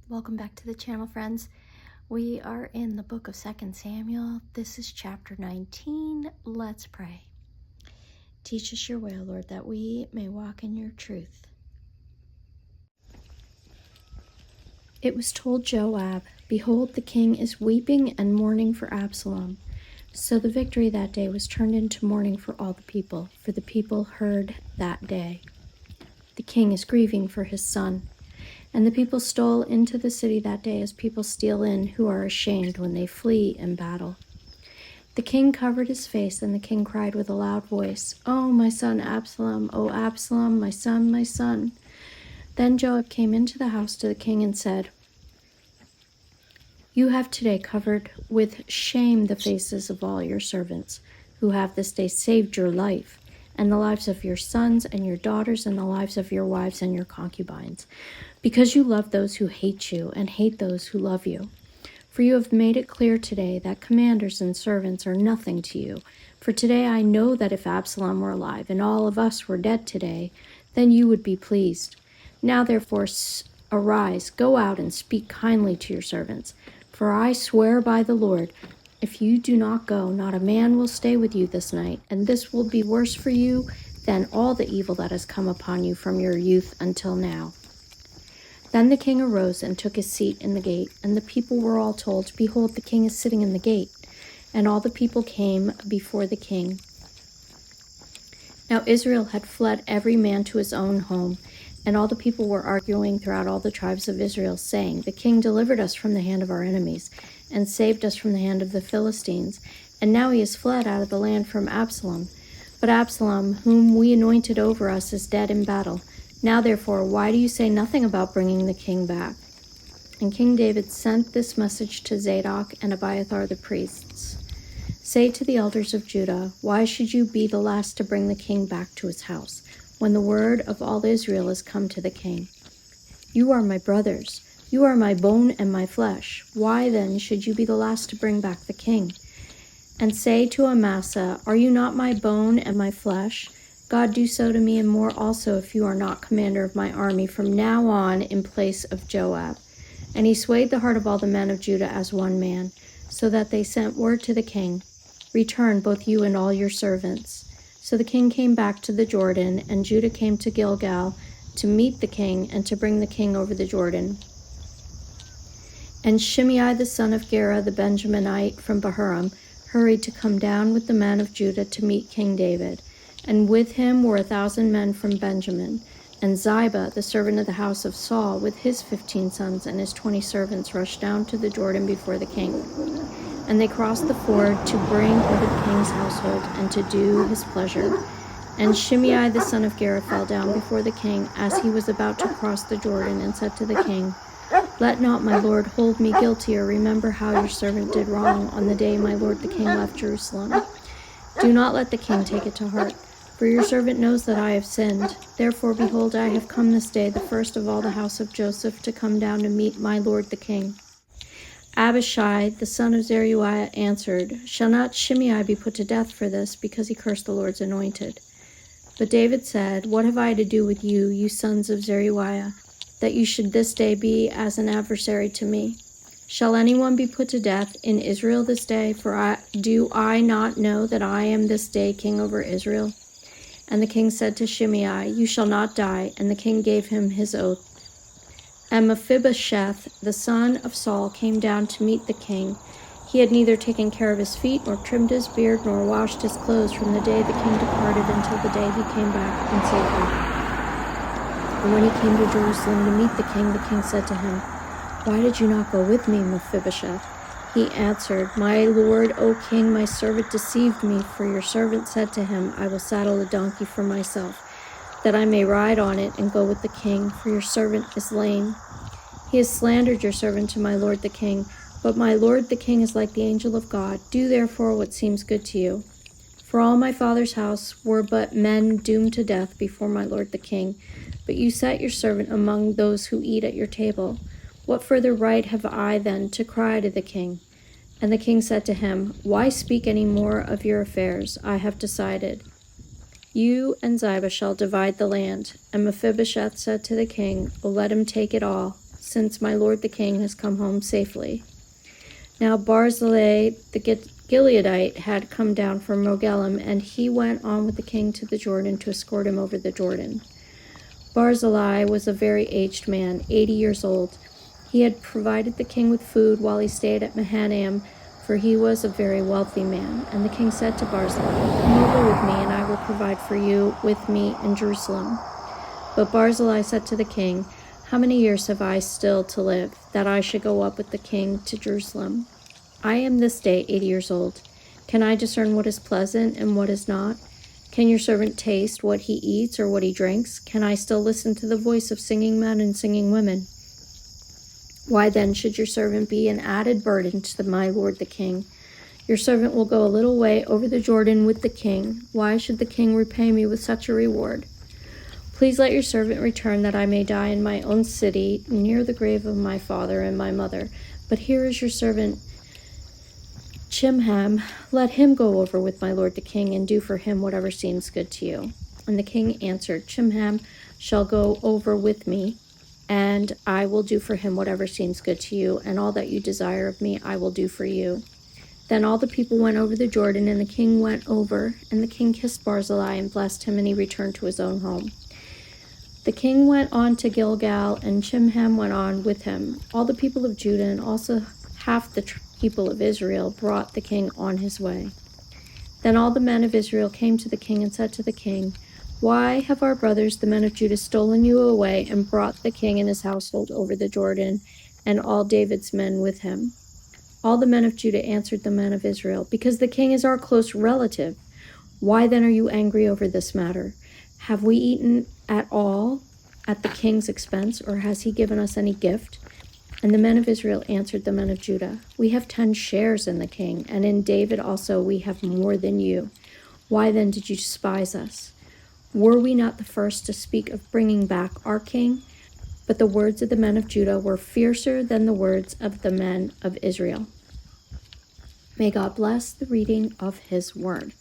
Welcome back to the channel, friends. We are in the book of 2 Samuel. This is chapter 19. Let's pray. Teach us your way, O Lord, that we may walk in your truth. It was told Joab, "Behold, the king is weeping and mourning for Absalom." So the victory that day was turned into mourning for all the people, for the people heard that day, "The king is grieving for his son." And the people stole into the city that day as people steal in who are ashamed when they flee in battle. The king covered his face, and the king cried with a loud voice, "Oh, my son Absalom, oh, Absalom, my son, my son." Then Joab came into the house to the king and said, "You have today covered with shame the faces of all your servants, who have this day saved your life, and the lives of your sons and your daughters, and the lives of your wives and your concubines, because you love those who hate you and hate those who love you. For you have made it clear today that commanders and servants are nothing to you. For today I know that if Absalom were alive and all of us were dead today, then you would be pleased. Now therefore arise, go out and speak kindly to your servants. For I swear by the Lord, if you do not go, not a man will stay with you this night, and this will be worse for you than all the evil that has come upon you from your youth until now." Then the king arose and took his seat in the gate, and the people were all told, "Behold, the king is sitting in the gate." And all the people came before the king. Now Israel had fled every man to his own home, and all the people were arguing throughout all the tribes of Israel, saying, "The king delivered us from the hand of our enemies, and saved us from the hand of the Philistines, and now he has fled out of the land from Absalom. But Absalom, whom we anointed over us, is dead in battle. Now therefore, why do you say nothing about bringing the king back?" And King David sent this message to Zadok and Abiathar the priests. "Say to the elders of Judah, why should you be the last to bring the king back to his house, when the word of all Israel has come to the king? You are my brothers. You are my bone and my flesh. Why then should you be the last to bring back the king? And say to Amasa, are you not my bone and my flesh? God do so to me and more also if you are not commander of my army from now on in place of Joab." And he swayed the heart of all the men of Judah as one man, so that they sent word to the king, "Return, both you and all your servants." So the king came back to the Jordan, and Judah came to Gilgal to meet the king and to bring the king over the Jordan. And Shimei the son of Gera the Benjaminite from Bahurim hurried to come down with the men of Judah to meet King David. And with him were 1,000 men from Benjamin. And Ziba, the servant of the house of Saul, with his 15 sons and his 20 servants, rushed down to the Jordan before the king. And they crossed the ford to bring over the king's household and to do his pleasure. And Shimei the son of Gera fell down before the king as he was about to cross the Jordan, and said to the king, "Let not my lord hold me guilty, or remember how your servant did wrong on the day my lord the king left Jerusalem. Do not let the king take it to heart, for your servant knows that I have sinned. Therefore, behold, I have come this day, the first of all the house of Joseph, to come down to meet my lord the king." Abishai, the son of Zeruiah, answered, "Shall not Shimei be put to death for this, because he cursed the Lord's anointed?" But David said, "What have I to do with you, you sons of Zeruiah, that you should this day be as an adversary to me? Shall anyone be put to death in Israel this day? For do I not know that I am this day king over Israel?" And the king said to Shimei, "You shall not die." And the king gave him his oath. And Mephibosheth, the son of Saul, came down to meet the king. He had neither taken care of his feet, nor trimmed his beard, nor washed his clothes from the day the king departed until the day he came back in safety. And when he came to Jerusalem to meet the king said to him, "Why did you not go with me, Mephibosheth?" He answered, "My lord, O king, my servant deceived me, for your servant said to him, I will saddle a donkey for myself, that I may ride on it and go with the king, for your servant is lame. He has slandered your servant to my lord the king, but my lord the king is like the angel of God. Do therefore what seems good to you. For all my father's house were but men doomed to death before my lord the king, but you set your servant among those who eat at your table. What further right have I then to cry to the king?" And the king said to him, "Why speak any more of your affairs? I have decided. You and Ziba shall divide the land." And Mephibosheth said to the king, "Oh, let him take it all." since my lord the king has come home safely. Now Barzillai the Gileadite had come down from Rogelim, and he went on with the king to the Jordan to escort him over the Jordan. Barzillai was a very aged man, 80 years old. He had provided the king with food while he stayed at Mahanaim, for he was a very wealthy man. And the king said to Barzillai, "Come over with me, and I will provide for you with me in Jerusalem." But Barzillai said to the king, "How many years have I still to live, that I should go up with the king to Jerusalem? I am this day 80 years old. Can I discern what is pleasant and what is not? Can your servant taste what he eats or what he drinks? Can I still listen to the voice of singing men and singing women? Why then should your servant be an added burden to my lord the king? Your servant will go a little way over the Jordan with the king. Why should the king repay me with such a reward? Please let your servant return, that I may die in my own city, near the grave of my father and my mother. But here is your servant Chimham. Let him go over with my lord the king, and do for him whatever seems good to you." And the king answered, "Chimham shall go over with me, and I will do for him whatever seems good to you, and all that you desire of me I will do for you." Then all the people went over the Jordan, and the king went over, and the king kissed Barzillai and blessed him, and he returned to his own home. The king went on to Gilgal, and Chimham went on with him. All the people of Judah and also half the people of Israel brought the king on his way. Then all the men of Israel came to the king and said to the king, "Why have our brothers, the men of Judah, stolen you away and brought the king and his household over the Jordan, and all David's men with him?" All the men of Judah answered the men of Israel, "Because the king is our close relative. Why then are you angry over this matter? Have we eaten at all at the king's expense, or has he given us any gift?" And the men of Israel answered the men of Judah, "We have 10 shares in the king, and in David also we have more than you. Why then did you despise us? Were we not the first to speak of bringing back our king?" But the words of the men of Judah were fiercer than the words of the men of Israel. May God bless the reading of his word.